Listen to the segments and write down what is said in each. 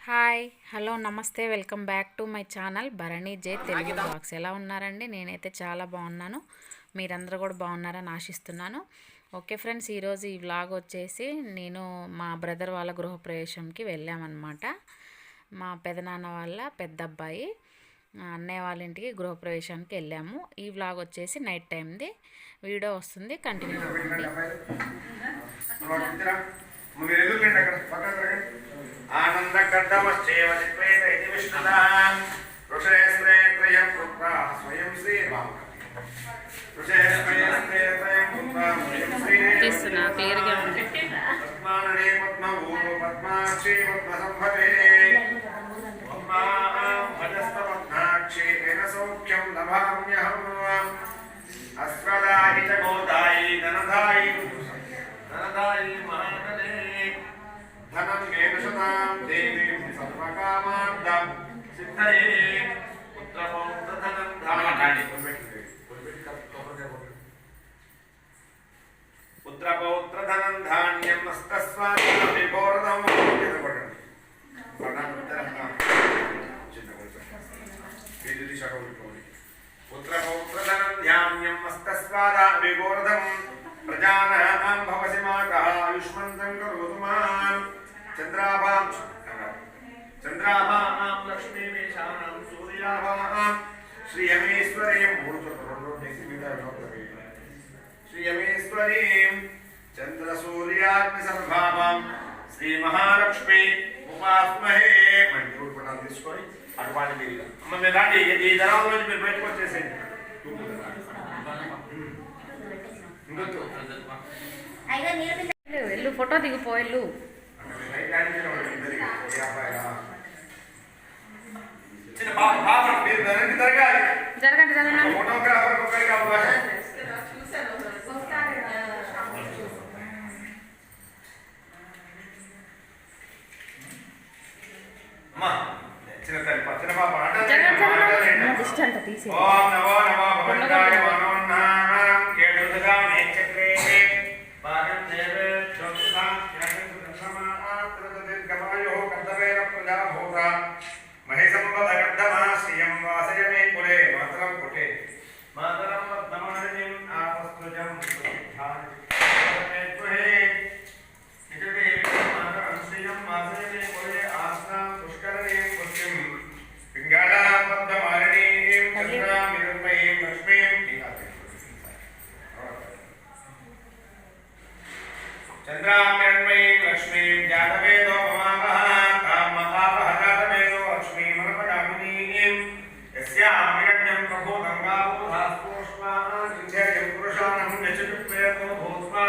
Hi hello నమస్తే welcome back to my channel Bharani J Telugu blogs. ఎలా ఉన్నారండి? నేనైతే చాలా బాగున్నాను. మీరందరూ కూడా బాగున్నారని ఆశిస్తున్నాను. ఓకే ఫ్రెండ్స్, ఈరోజు ఈ వ్లాగ్ వచ్చేసి నేను మా బ్రదర్ వాళ్ళ గృహప్రవేశంకి వెళ్ళామన్నమాట. మా పెదనాన్న వాళ్ళ పెద్ద అబ్బాయి అన్నయ్య వాళ్ళ ఇంటికి గృహప్రవేశానికి వెళ్ళాము. ఈ వ్లాగ్ వచ్చేసి నైట్ టైంది. వీడియో వస్తుంది, కంటిన్యూ అవ్వండి. ఆనందకర్దమశ్చేవ చిత్రేత ఇది విష్ణుదాం ఋషేశ్రేత్రయం పుత్ర స్వయం శ్రీరామ ఋషేశ్రేత్రయం పుత్ర స్వయం శ్రీరామ క్లియర్గా ఉంది. పద్మాననే పద్మభూతో పద్మాక్షి పద్మసంభవే పద్మాం భజస్తపద్మాక్షి ఏన సౌఖ్యం లభామ్యహం అశ్వదాయి చ గోదాయి ధనదాయి మహానదే धनं वेदशतां देवीं सर्वकामार्थं सिद्धये पुत्रपौत्रधनं धान्यं नस्तस्वादिभिर्घोरदं पुत्रपौत्रधनं धान्यं नस्तस्वादिभिर्घोरदं प्रजानां भवसि मातः आयुष्मन्तं करोतु माम् चंद्राभां लक्ष्मीमेषाणां सूर्याभां श्रीयमेश्वरीं श्रीयमेश्वरीं चंद्रसूर्याग्निसर्वाभां श्रीमहालक्ष्मी उपास्महे मंजूर पटाल తీసుకొని అడవాని మీరుగా అమ్మ మీరు రాండి ఈ జనాల నుంచి మీరు బయటకు వచ్చేసేయండి వెళ్ళు ఫోటో దిగిపోయలు జరగండి జరగండి. ఫోటోగ్రాఫర్ ఒకరికి అవకాశం అమ్మా చిన్న తల్లి పచ్చన పాప తీసి ఓం నమో నమో భగవంతాయ మనోన్నాం కేడుదగా నేచక్రే పాదం దేవే జ్యోతిషాం జ్ఞానసమాత్రదీర్ఘమాయో కర్తవేన ప్రజాభూత మహేశంబధగర్ధమా శ్రియం వాసయమే కులే మాతరం కుటే మాతరం వర్ధమానిం ఆపస్తుజం సుఖాని తుహే నిజదే మాతరం శ్రియం వాసయమే కులే ఆస్నాం పుష్కరణే పుష్టిం పింగాళాం వర్ధమానిం చంద్రాం నిర్మయీం లక్ష్మీం चंद्रां निर्मयीं लक्ष्मीं जातवेदो ममावः तां महावः जातवेदो लक्ष्मीं मनपगामिनीं यस्यां हिरण्यं प्रभूतं गावोधास्पोष्मान् विद्ययं पुरुषाणं यचुप्रेतो भूत्वा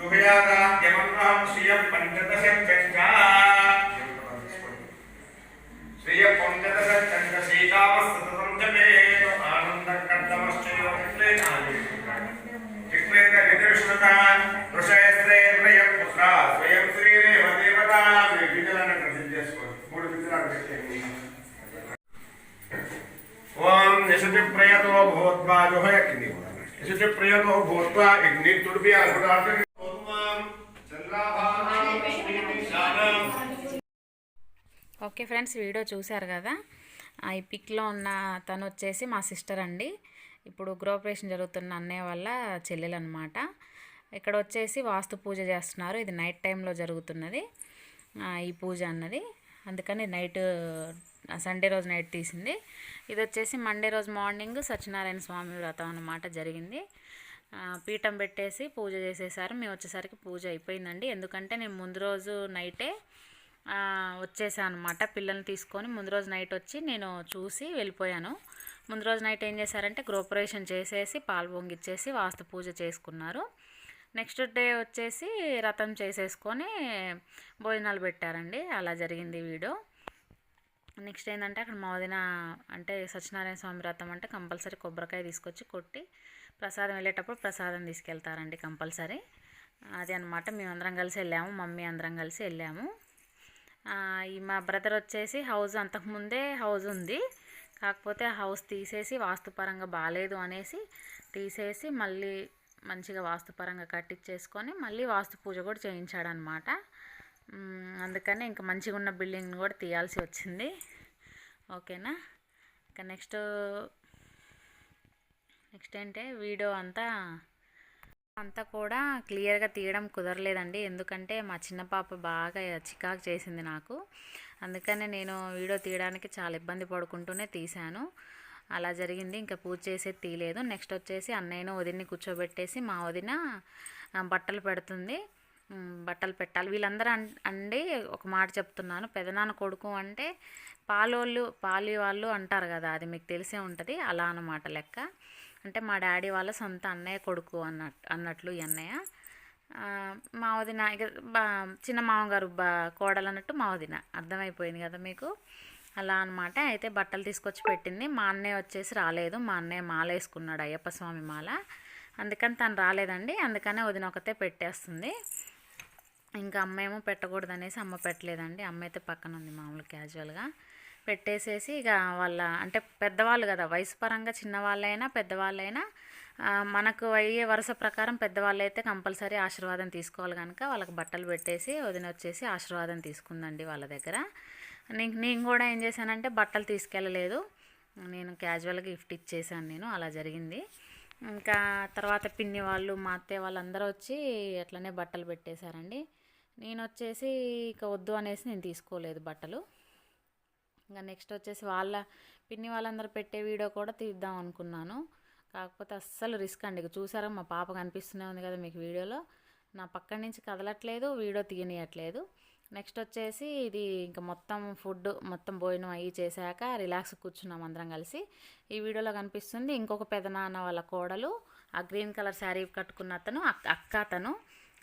जुहयादाद्यमन्वहं श्रियं पञ्चदशं चङ्गा श्रियं पञ्चदशं चङ्ग सीतावस्ततं जपेतो आनन्दकर्दमश्चयो चित्रेणानि चित्रेत विदृष्णता ऋषयस्त्रेत्रयं पुत्रा स्वयं श्रीरेव देवता विजयानं प्रसिद्धेश्वर मूడు విగ్రహాలు పెట్టండి ఓం యశుచిప్రయతో భూత్వా జోహయకిని యశుచిప్రయతో భూత్వా అగ్ని తుడిపి అర్పదార్థం ఓం చంద్రాభాం లక్ష్మీశానం. ఓకే ఫ్రెండ్స్, వీడియో చూశారు కదా. ఈ పిక్లో ఉన్న తను వచ్చేసి మా సిస్టర్ అండి. ఇప్పుడు గృహప్రవేశం జరుగుతున్న అన్నయ్య వల్ల చెల్లెలు అనమాట. ఇక్కడ వచ్చేసి వాస్తు పూజ చేస్తున్నారు. ఇది నైట్ టైంలో జరుగుతున్నది ఈ పూజ అన్నది. అందుకని నైట్ సండే రోజు నైట్ తీసింది. ఇది వచ్చేసి మండే రోజు మార్నింగ్ సత్యనారాయణ స్వామి వ్రతం అన్నమాట జరిగింది. పీఠం పెట్టేసి పూజ చేసేసారు. మేము వచ్చేసరికి పూజ అయిపోయిందండి. ఎందుకంటే నేను ముందు రోజు నైటే వచ్చేసాను అనమాట. పిల్లల్ని తీసుకొని ముందు రోజు నైట్ వచ్చి నేను చూసి వెళ్ళిపోయాను. ముందు రోజు నైట్ ఏం చేశారంటే గృహప్రవేశం చేసేసి పాలు పొంగిచ్చేసి వాస్తు పూజ చేసుకున్నారు. నెక్స్ట్ డే వచ్చేసి రథం చేసేసుకొని భోజనాలు పెట్టారండి. అలా జరిగింది వీడియో. నెక్స్ట్ ఏంటంటే అక్కడ మా వదిన అంటే సత్యనారాయణ స్వామి వ్రతం అంటే కంపల్సరీ కొబ్బరికాయ తీసుకొచ్చి కొట్టి ప్రసాదం వెళ్ళేటప్పుడు ప్రసాదం తీసుకెళ్తారండి కంపల్సరీ. అది అనమాట. మేమందరం కలిసి వెళ్ళాము, మమ్మీ అందరం కలిసి వెళ్ళాము. ఈ మా బ్రదర్ వచ్చేసి హౌస్ అంతకుముందే హౌస్ ఉంది, కాకపోతే ఆ హౌస్ తీసేసి వాస్తుపరంగా బాగాలేదు అనేసి తీసేసి మళ్ళీ మంచిగా వాస్తుపరంగా కట్టించేసుకొని మళ్ళీ వాస్తు పూజ కూడా చేయించాడనమాట. అందుకని ఇంకా మంచిగా ఉన్న బిల్డింగ్ని కూడా తీయాల్సి వచ్చింది. ఓకేనా. ఇంకా నెక్స్ట్ ఏంటంటే వీడియో అంతా కూడా క్లియర్గా తీయడం కుదరలేదండి. ఎందుకంటే మా చిన్న పాప బాగా చికాకు చేసింది నాకు. అందుకనే నేను వీడియో తీయడానికి చాలా ఇబ్బంది పడుకుంటూనే తీశాను. అలా జరిగింది. ఇంకా పూజ చేసేది తీయలేదు. నెక్స్ట్ వచ్చేసి అన్నయ్యను వదిన్ని కూర్చోబెట్టేసి మా వదిన బట్టలు పెడుతుంది. బట్టలు పెట్టాలి. వీళ్ళందరూ అండి ఒక మాట చెప్తున్నాను, పెదనాన్న కొడుకు అంటే పాలి వాళ్ళు అంటారు కదా, అది మీకు తెలిసే ఉంటుంది. అలా అన్నమాట లెక్క. అంటే మా డాడీ వాళ్ళ సొంత అన్నయ్య కొడుకు అన్నట్లు ఈ అన్నయ్య. మా వదిన ఇక చిన్న మామగారు కోడలు అన్నట్టు మా వదిన. అర్థమైపోయింది కదా మీకు. అలా అనమాట. అయితే బట్టలు తీసుకొచ్చి పెట్టింది. మా అన్నయ్య వచ్చేసి రాలేదు. మా అన్నయ్య మాల వేసుకున్నాడు, అయ్యప్ప స్వామి మాల. అందుకని తను రాలేదండి. అందుకనే వదిన ఒకతే పెట్టేస్తుంది. ఇంకా అమ్మ ఏమో పెట్టకూడదు అనేసి అమ్మ పెట్టలేదండి. అమ్మ అయితే పక్కన ఉంది మామూలు క్యాజువల్గా పెట్టేసేసి ఇక వాళ్ళ అంటే పెద్దవాళ్ళు కదా, వయసు పరంగా చిన్నవాళ్ళైనా పెద్దవాళ్ళైనా మనకు అయ్యే వరుస ప్రకారం పెద్దవాళ్ళు అయితే కంపల్సరీ ఆశీర్వాదం తీసుకోవాలి కనుక వాళ్ళకి బట్టలు పెట్టేసి వదిన వచ్చేసి ఆశీర్వాదం తీసుకుందండి వాళ్ళ దగ్గర. నేను కూడా ఏం చేశానంటే బట్టలు తీసుకెళ్ళలేదు, నేను క్యాజువల్గా గిఫ్ట్ ఇచ్చేసాను. నేను అలా జరిగింది. ఇంకా తర్వాత పిన్ని వాళ్ళు మా అత్తయ్య వాళ్ళందరూ వచ్చి అట్లనే బట్టలు పెట్టేశారండి. నేను వచ్చేసి ఇక వద్దు అనేసి నేను తీసుకోలేదు బట్టలు. ఇంకా నెక్స్ట్ వచ్చేసి వాళ్ళ పిన్ని వాళ్ళందరూ పెట్టే వీడియో కూడా తీద్దాం అనుకున్నాను. కాకపోతే అస్సలు రిస్క్ అండి. ఇక చూసారా మా పాప కనిపిస్తూనే ఉంది కదా మీకు వీడియోలో. నా పక్కన నుంచి కదలట్లేదు, వీడియో తీయనియట్లేదు. నెక్స్ట్ వచ్చేసి ఇది ఇంకా మొత్తం భోజనం అయ్యి చేశాక రిలాక్స్ కూర్చున్నాం అందరం కలిసి. ఈ వీడియోలో కనిపిస్తుంది ఇంకొక పెదనాన్న వాళ్ళ కోడలు, ఆ గ్రీన్ కలర్ శారీ కట్టుకున్న అతను అక్క అతను.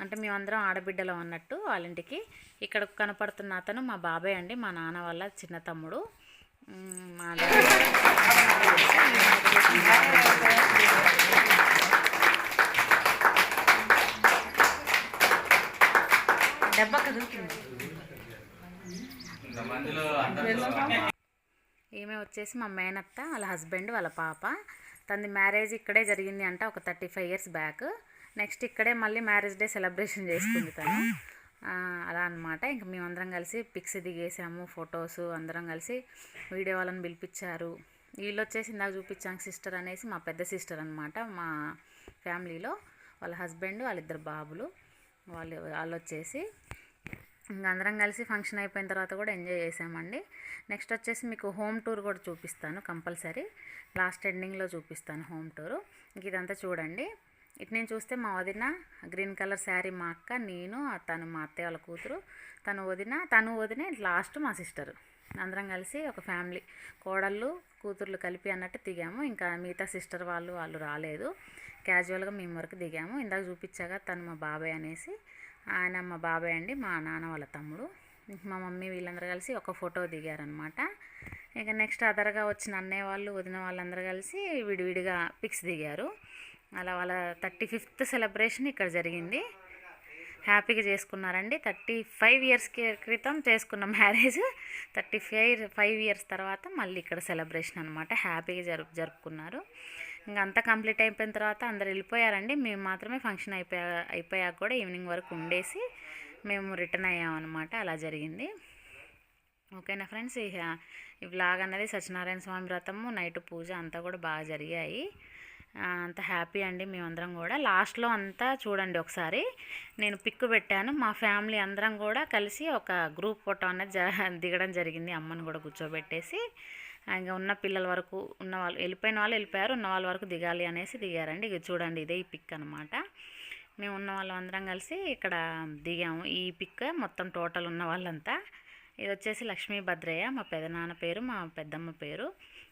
అంటే మేమందరం ఆడబిడ్డలో అన్నట్టు వాళ్ళ ఇంటికి. ఇక్కడ కనపడుతున్న అతను మా బాబాయ్ అండి, మా నాన్న వాళ్ళ చిన్న తమ్ముడు. మా ఈమె వచ్చేసి మా మేనత్త, వాళ్ళ హస్బెండ్, వాళ్ళ పాప. తనది మ్యారేజ్ ఇక్కడే జరిగింది అంట ఒక 35 years బ్యాక్. నెక్స్ట్ ఇక్కడే మళ్ళీ మ్యారేజ్ డే సెలబ్రేషన్ చేసుకుంది తను. అలా అనమాట. ఇంక మేమందరం కలిసి పిక్స్ దిగేసాము, ఫొటోస్ అందరం కలిసి. వీడియో వాళ్ళని పిలిపించారు. వీళ్ళు వచ్చేసి ఇందాక చూపించాను సిస్టర్ అనేసి మా పెద్ద సిస్టర్ అనమాట మా ఫ్యామిలీలో. వాళ్ళ హస్బెండ్, వాళ్ళిద్దరు బాబులు. వాళ్ళు వచ్చేసి ఇంకా అందరం కలిసి ఫంక్షన్ అయిపోయిన తర్వాత కూడా ఎంజాయ్ చేసామండి. నెక్స్ట్ వచ్చేసి మీకు హోమ్ టూర్ కూడా చూపిస్తాను కంపల్సరీ. లాస్ట్ ఎండింగ్లో చూపిస్తాను హోమ్ టూరు. ఇంక ఇదంతా చూడండి. ఇటు నేను చూస్తే మా వదిన గ్రీన్ కలర్ శారీ, మా అక్క, నేను, తను మా అత్తయ్య వాళ్ళ కూతురు, తను వదిన లాస్ట్ మా సిస్టరు. అందరం కలిసి ఒక ఫ్యామిలీ, కోడళ్ళు కూతుర్లు కలిపి అన్నట్టు దిగాము. ఇంకా మిగతా సిస్టర్ వాళ్ళు రాలేదు. క్యాజువల్గా మేము వరకు దిగాము. ఇందాక చూపించాగా తను మా బాబాయ్ అనేసి. ఆయన మా బాబాయ్ అండి, మా నాన్న వాళ్ళ తమ్ముడు. మా మమ్మీ వీళ్ళందరూ కలిసి ఒక ఫోటో దిగారనమాట. ఇక నెక్స్ట్ అదర్గా వచ్చిన అన్నయ్య వాళ్ళు వదిన వాళ్ళందరూ కలిసి విడివిడిగా పిక్స్ దిగారు. అలా వాళ్ళ 35th సెలబ్రేషన్ ఇక్కడ జరిగింది. హ్యాపీగా చేసుకున్నారండి. 35 years క్రితం చేసుకున్న మ్యారేజ్ 35 years తర్వాత మళ్ళీ ఇక్కడ సెలబ్రేషన్ అనమాట. హ్యాపీగా జరుపుకున్నారు. ఇంకా అంతా కంప్లీట్ అయిపోయిన తర్వాత అందరు వెళ్ళిపోయారండి. మేము మాత్రమే ఫంక్షన్ అయిపోయాక కూడా ఈవినింగ్ వరకు ఉండేసి మేము రిటర్న్ అయ్యామన్నమాట. అలా జరిగింది. ఓకేనా ఫ్రెండ్స్. ఈ వ్లాగ్ అన్నది సత్యనారాయణ స్వామి వ్రతము, నైట్ పూజ అంతా కూడా బాగా జరిగాయి. అంత హ్యాపీ అండి మేమందరం కూడా. లాస్ట్లో అంతా చూడండి ఒకసారి, నేను పిక్ పెట్టాను. మా ఫ్యామిలీ అందరం కూడా కలిసి ఒక గ్రూప్ ఫోటో అనేది దిగడం జరిగింది. అమ్మని కూడా కూర్చోబెట్టేసి ఇంకా ఉన్న పిల్లల వరకు వెళ్ళిపోయిన వాళ్ళు వెళ్ళిపోయారు, ఉన్న వాళ్ళ వరకు దిగాలి అనేసి దిగారండి. ఇక చూడండి ఇదే ఈ పిక్ అనమాట. మేము ఉన్న వాళ్ళం అందరం కలిసి ఇక్కడ దిగాము. ఈ పిక్ మొత్తం టోటల్ ఉన్న వాళ్ళంతా. ఇది వచ్చేసి లక్ష్మీ భద్రయ్య, మా పెదనాన్న పేరు, మా పెద్దమ్మ పేరు.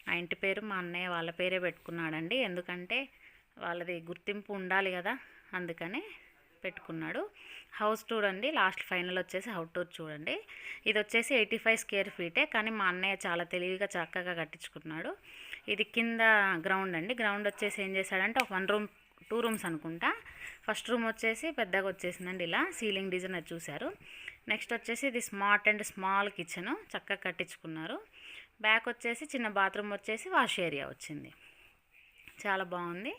ఆ ఇంటి పేరు మా అన్నయ్య వాళ్ళ పేరే పెట్టుకున్నాడండి. ఎందుకంటే వాళ్ళది గుర్తింపు ఉండాలి కదా, అందుకని పెట్టుకున్నాడు. హౌస్ టూర్ అండి. లాస్ట్ ఫైనల్ వచ్చేసి హౌస్ టూర్ చూడండి. ఇది వచ్చేసి 85 square feet, కానీ మా అన్నయ్య చాలా తెలివిగా చక్కగా కట్టించుకున్నాడు. ఇది కింద గ్రౌండ్ అండి. గ్రౌండ్ వచ్చేసి ఏం చేశాడంటే ఒక 1 room 2 rooms అనుకుంటా. ఫస్ట్ రూమ్ వచ్చేసి పెద్దగా వచ్చేసిందండి, ఇలా సీలింగ్ డిజైన్ అది చూశారు. నెక్స్ట్ వచ్చేసి ఇది స్మాల్ కిచెన్ చక్కగా కట్టించుకున్నారు. బ్యాక్ వచ్చేసి చిన్న బాత్రూమ్ వచ్చేసి వాష్ ఏరియా వచ్చింది. చాలా బాగుంది.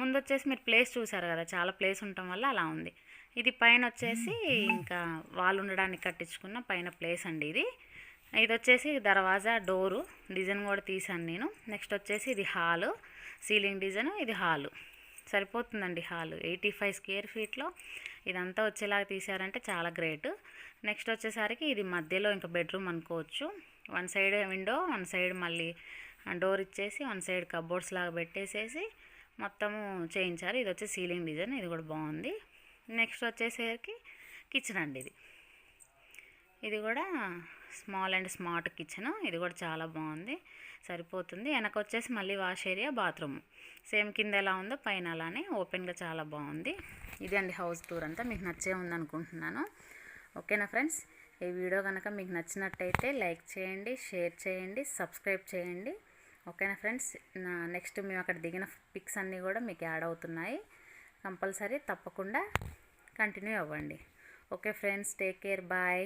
ముందు వచ్చేసి మీరు ప్లేస్ చూసారు కదా, చాలా ప్లేస్ ఉండటం వల్ల అలా ఉంది. ఇది పైన వచ్చేసి ఇంకా వాళ్ళు ఉండడానికి కట్టించుకున్న పైన ప్లేస్ అండి ఇది. ఇది వచ్చేసి దర్వాజా డోరు డిజైన్ కూడా తీసాను నేను. నెక్స్ట్ వచ్చేసి ఇది హాలు, సీలింగ్ డిజైన్, ఇది హాలు. సరిపోతుందండి హాలు. 85 స్క్వేర్ ఫీట్లో ఇదంతా వచ్చేలాగా తీసారంటే చాలా గ్రేట్. నెక్స్ట్ వచ్చేసరికి ఇది మధ్యలో ఇంకా బెడ్రూమ్ అనుకోవచ్చు. One side window, one side మళ్ళీ డోర్ ఇచ్చేసి, వన్ సైడ్ కబోర్డ్స్ లాగా పెట్టేసేసి మొత్తము చేయించారు. ఇది వచ్చి సీలింగ్ డిజైన్, ఇది కూడా బాగుంది. నెక్స్ట్ వచ్చేసరికి కిచెన్ అండి ఇది కూడా స్మాల్ అండ్ స్మార్ట్ కిచెన్. ఇది కూడా చాలా బాగుంది, సరిపోతుంది. వెనక వచ్చేసి మళ్ళీ వాష్ ఏరియా, బాత్రూమ్ సేమ్ కింద ఎలా ఉందో పైన అలానే ఓపెన్గా చాలా బాగుంది. ఇది అండి హౌస్ టూర్ అంతా. మీకు నచ్చే ఉందనుకుంటున్నాను. ఓకేనా ఫ్రెండ్స్, ఈ వీడియో కనుక మీకు నచ్చినట్టయితే లైక్ చేయండి, షేర్ చేయండి, సబ్స్క్రైబ్ చేయండి. ఓకేనా ఫ్రెండ్స్, నెక్స్ట్ మేము అక్కడ దిగిన పిక్స్ అన్నీ కూడా మీకు యాడ్ అవుతున్నాయి. కంపల్సరీ తప్పకుండా కంటిన్యూ అవ్వండి. Okay friends, take care, bye.